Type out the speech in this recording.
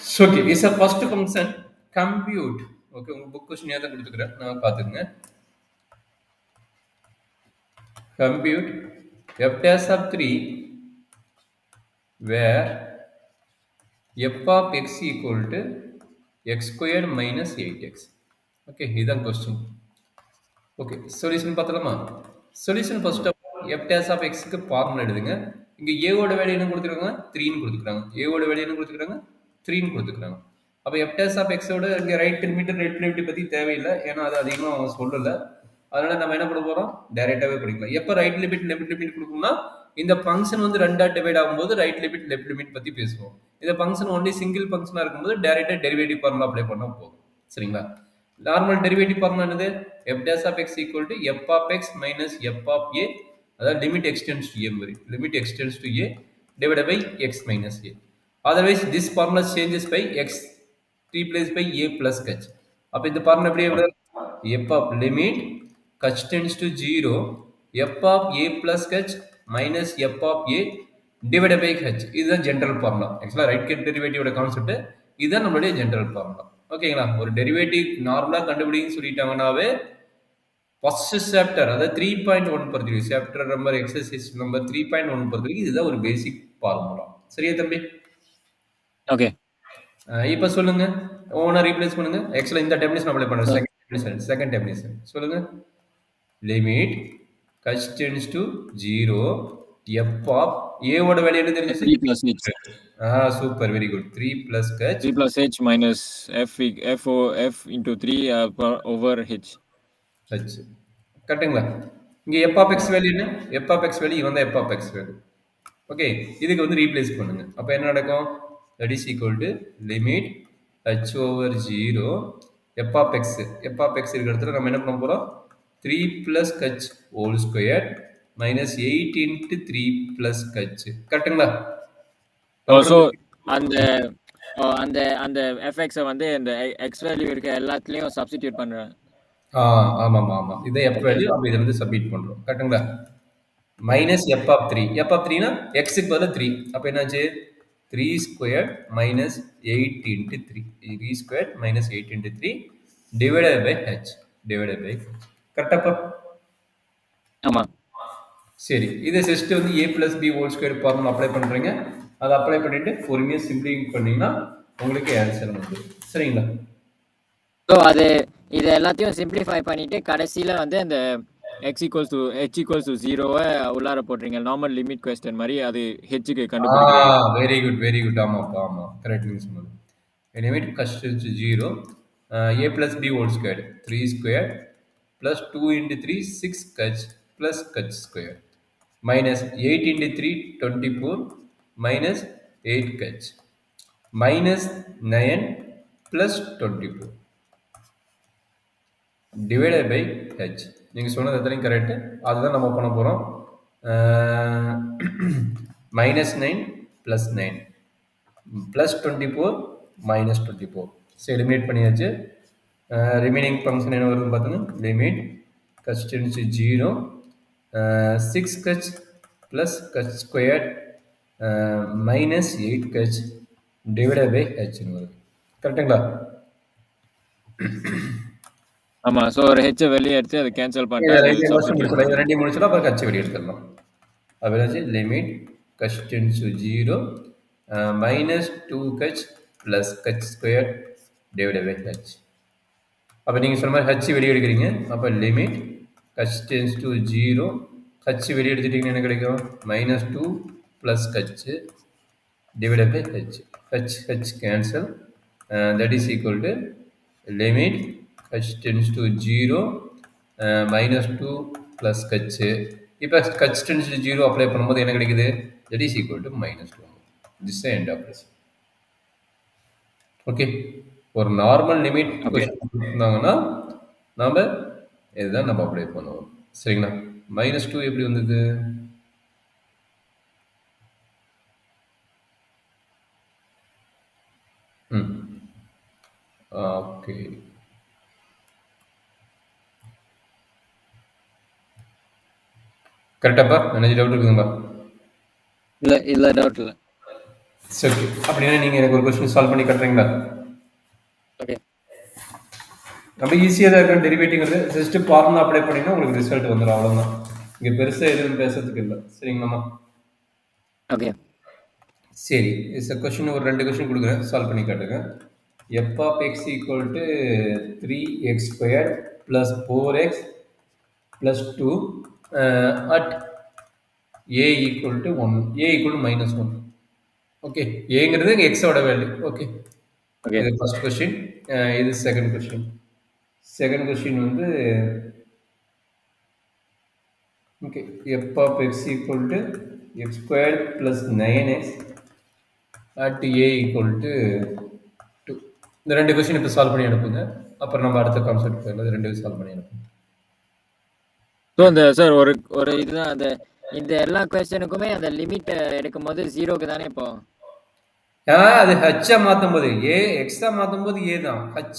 So, okay, is a first function compute. Okay, உங்க book question ஏதான் கொடுத்துக்கிறேன் நான் பார்த்துங்க. Compute f dash of 3 where f of x equal to x squared minus 8x. Okay, இதுதான் question. Okay, solution பார்த்தலாமா? Solution first of all, f dash of x க்கு formula எழுதுங்க. இங்க a ஓட வேல்யூ என்ன கொடுத்திருக்காங்க? 3 ன்னு கொடுத்திருக்காங்க. a ஓட வேல்யூ என்ன கொடுத்திருக்காங்க? 3 ன்னு கொடுத்திருக்காங்க. அப்ப f dash of x ஓட இங்க ரைட் லிமிட் லெஃப்ட் லிமிட் பத்தி தேவையில்லை. ஏன்னா அது அதிகமா அவங்க சொல்லல. அதனால நம்ம என்ன பண்ண போறோம்? டைரக்டாவே படிக்கலாம். எப்ப ரைட் லிமிட் லெஃப்ட் லிமிட் கொடுக்கணும்னா இந்த ஃபங்க்ஷன் வந்து ரெண்டா டிவைட் ஆகும்போது ரைட் லிமிட் லெஃப்ட் லிமிட் பத்தி பேசுவோம். இந்த ஃபங்க்ஷன் ஒன்லி சிங்கிள் ஃபங்க்ஷனா இருக்கும்போது டைரக்டா டெரிவேட்டிவ் ஃபார்முலா அப்ளை பண்ணா போதும். சரிங்களா? நார்மல் டெரிவேட்டிவ் ஃபார்முலா என்னது? f dash of x equal to f of x minus f of a, அதாவது limit extends to a மாதிரி limit extends to a divided by x minus a. Otherwise this formula changes by x replaced by a plus h. அப்ப இந்த formula எப்படி எழுதுறது? f of limit h tends to 0 f of a plus h minus f of a divided by h. இதுதான் general formula. ஆக்சுவலா right டெரிவேட்டிவோட concept இதுதான் நம்மளுடைய general formula. ஓகேங்களா? ஒரு டெரிவேட்டிவ் நார்மலா கண்டுபிடின்னு சொல்லிட்டாங்கன்னாவே ஃபர்ஸ்ட் சாப்டர் அதாவது 3.1 பொறுத்தவரைக்கும் சாப்டர் நம்பர் எக்ஸசைஸ் நம்பர் 3.1 பொறுத்தவரைக்கும் இதுதான் ஒரு பேசிக் ஃபார்முலா. சரியா தம்பி? ஓகே. இப்போ சொல்லுங்க, ஓனா ரீப்ளேஸ் பண்ணுங்க. ஆக்சுவலா இந்த டெபினிஷன் அப்ளை பண்ணுங்க. செகண்ட் டெபினிஷன் சொல்லுங்க. Limit h tends to 0 f of a ஓட வேல்யூ என்ன தெரிஞ்சுச்சு? 3 plus h. Super, very good. 3 plus h 3 plus h minus f into 3 over h. h கரெக்ட்டுங்களா? இங்க f of x வேல்யூ என்ன? f of x value இவன் தான் f of x value. Okay, இதுக்கு வந்து ரீப்ளேஸ் பண்ணுங்க. அப்ப என்ன நடக்கும்? that is equal to limit h over 0 f of x. f of x இருக்கிற இடத்துல நம்ம என்ன பண்ண போறோம்? 3 plus h whole square minus 8 into 3 plus h. கரெக்ட்டுங்களா? So அந்த fx வந்து இந்த x வேல்யூ இருக்க எல்லாத்துலயும் சப்ஸ்டிட்யூட் பண்றேன். ஆமா இதை f வேல்யூ அப்ப இதை வந்து சப்ஸ்டிட் பண்றோம். கரெக்ட்டுங்களா? minus f of 3. f of 3 னா x க்கு பதிலா 3. அப்ப என்னாச்சு? 3 squared minus 8 into 3. 3 squared minus 8 into 3 divided by h. கரெக்டாப்பா? ஆமா. சரி, இதை செஸ்ட் வந்து a plus b whole square formula apply பண்றீங்க. அதை அப்ளை பண்ணிட்டு பொறுமையா சிம்பிளிஃபை பண்ணீங்கன்னா உங்களுக்கு ஆன்சர் வந்துடும். சரிங்களா? ஸோ இது எல்லாத்தையும் சிம்பிளிஃபை பண்ணிட்டு கடைசியில வந்து அந்த x equals to h equals to 0 உள்ளார போடுறீங்க. நார்மல் லிமிட் क्वेश्चन மாதிரி அது h க்கு கண்டுபிடிக்கிறீங்க. Very good. ஆமா கரெக்ட் நீங்க சொன்னது. Limit h tends to 0 a plus b whole square 3 square plus 2 into 3 6h plus h square minus 8 into 3 24 minus 8h minus 9 plus 24 divided by h. நீங்கள் சொன்னது எத்தனையும் correct, அதுதான் நம்ம பண்ண போகிறோம். minus 9 plus 9 plus 24 minus 24. சரி, eliminate பண்ணியாச்சு. Remaining function என்ன வருதுன்னு பார்த்தோன்னா limit h tends to 0 6h plus h squared minus 8h divided by h வருது. கரெக்டுங்களா? ஆமா. சோ ஒரு h வெளிய எடுத்து அதை கேன்சல் பண்ணிட்டு ரெண்டையும் முடிச்சா அப்புறம் h வெளிய எடுத்துடலாம். அப்போ limit h tends to 0 minus 2h plus h squared divided by h. அப்போ நீங்கள் சொன்ன மாதிரி h வெளியே எடுக்கிறீங்க. அப்போ limit h tends to 0 h வெளியே எடுத்துட்டீங்கன்னா என்ன கிடைக்கும்? minus 2 plus h divided by h. h cancel. That is equal to limit h tends to 0 minus 2 plus h. இப்போ h tends to 0 அப்ளை பண்ணும்போது என்ன கிடைக்குது? that is equal to minus 2. This is the end of this. Okay, ஒரு normal limit கொடுத்தாங்கன்னா நாம இதுதான் நம்ம apply பண்ணுவோம். சரிங்களா? minus 2 எப்படி வந்தது? ஓகே, கரெக்டாப்பா? என்ன டவுட் இருக்குங்களா? இல்ல டவுட் இல்ல. சரி, அப்படின்னா நீங்க எனக்கு ஒரு கொஸ்டின் சால்வ் பண்ணி காட்டுறீங்களா? ஓகே ரொம்ப ஈஸியாக தான் இருக்கும். டெரிவேட்டிவ்ங்கிறது ஜஸ்ட் ஃபார்முலா அப்ளை பண்ணினா உங்களுக்கு ரிசல்ட் வந்துடும், அவ்வளோதான். இங்கே பெருசாக எதுவும் பேசுறதுக்கு இல்லை. சரிங்களாம்மா? ஓகே சரி, கொஸ்டின் ஒரு 2 கொஸ்டின் கொடுக்குறேன், சால்வ் பண்ணி காட்டுங்க. f of x equal to 3x squared plus 4x plus 2 at a equal to 1, a equal to minus 1. Okay, ஏங்கிறது எக்ஸோட வேல்யூ. ஓகே, இது ஃபர்ஸ்ட் கொஸ்டின். இது செகண்ட் கொஸ்டின். செகண்ட் கொஸ்டின் வந்து okay, f of x equal to x squared plus 9x at a equal to 2. இந்த 2 question இப்போ solve பண்ணி அனுப்புங்க. அப்புறம் நம்ம அடுத்த கான்செப்ட் போயிடலாம். 2 சால்வ் பண்ணி அனுப்புங்க. ஸோ இந்த சார் ஒரு இதுதான் அந்த இந்த எல்லா கொஸ்டினுக்குமே அந்த லிமிட் எடுக்கும் போது 0க்கு தானே இப்போ அது ஹச்சா மாற்றும் போது ஏ, எக்ஸா மாற்றும் போது ஏ தான். ஹச்சா